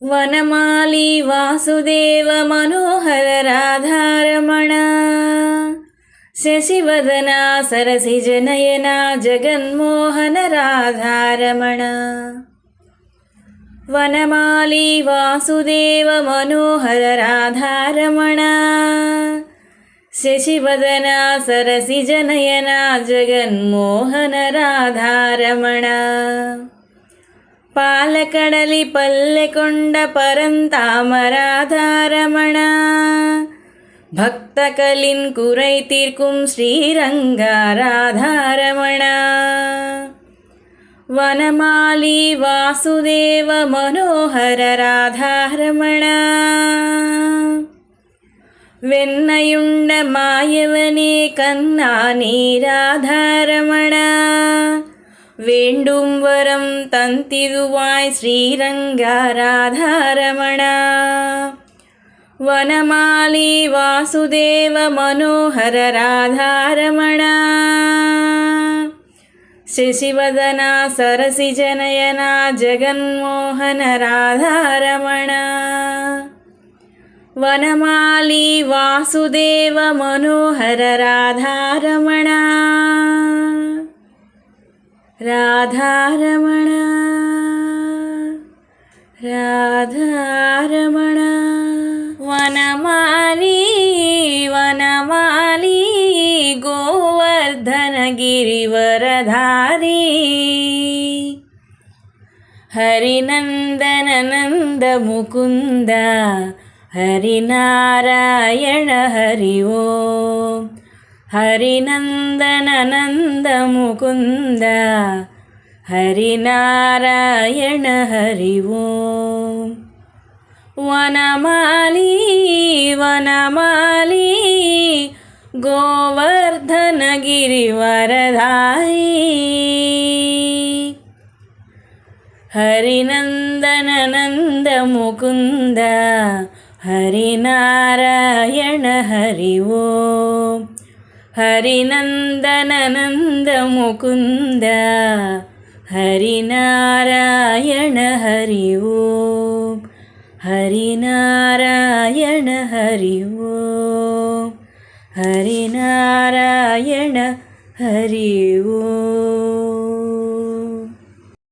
ವನಮಾಲಿ ವಾಸುದೇವ ಮನೋಹರ ರಾಧಾರಮಣ ಶಶಿವದನ ಸರಸಿಜನಯನ ಜಗನ್ಮೋಹನ ರಾಧಾರಮಣ. ವನಮಾಲಿ ವಾಸುದೇವ ಮನೋಹರ ರಾಧಾರಮಣ ಶಶಿವದನ ಸರಸಿಜನಯನ ಜಗನ್ಮೋಹನ ರಾಧಾರಮಣ. పాలకడలి పల్లెకొండ పరంతామరాధారమణ భక్త కలిన్ కురై తీర్కుం శ్రీరంగారాధారమణ. వనమాలి వాసుదేవ మనోహర రాధారమణ వెన్నయుండ మాయవనే కన్నా నీరాధారమణ. வேண்டும் வரம் தந்திதுவாய் ஸ்ரீரங்காராதாரமண. ವನಮಾಲಿ ವಾಸುದೇವ ಮನೋಹರ ರಾಧಾರಮಣ ಶಶಿವದನ ಸರಸಿಜನಯನ ಜಗನ್ಮೋಹನ ರಾಧಾರಮಣ. ವನಮಾಲಿ ವಾಸುದೇವ ಮನೋಹರ ರಾಧಾರಮಣ ರಾಧಾರಮಣ ರಾಧಾರಮಣ. ವನಮಾಲಿ ವನಮಾಲಿ ಗೋವರ್ಧನ ಗಿರಿವರಧಾರಿ ಹರಿನಂದನ ನಂದ ಮುಕುಂದ ಹರಿನಾರಾಯಣ ಹರಿ ಓಂ. ಹರಿನಂದನ ನಂದ ಮುಕುಂದ ಹರಿನಾರಾಯಣ ಹರಿ ಓಂ. ವನಮಾಲಿ ವನಮಾಲಿ ಗೋವರ್ಧನ ಗಿರಿವರಧಾರಿ ಹರಿನಂದನ ನಂದ ಮುಕುಂದ ಹರಿನಾರಾಯಣ ಹರಿ ಓಂ. ಹರಿನಂದನ ನಂದ ಮುಕುಂದ ಹರಿನಾರಾಯಣ ಹರಿ ಓಂ. ಹರಿನಾರಾಯಣ ಹರಿ ಓಂ. ಹರಿನಾರಾಯಣ ಹರಿ ಓಂ.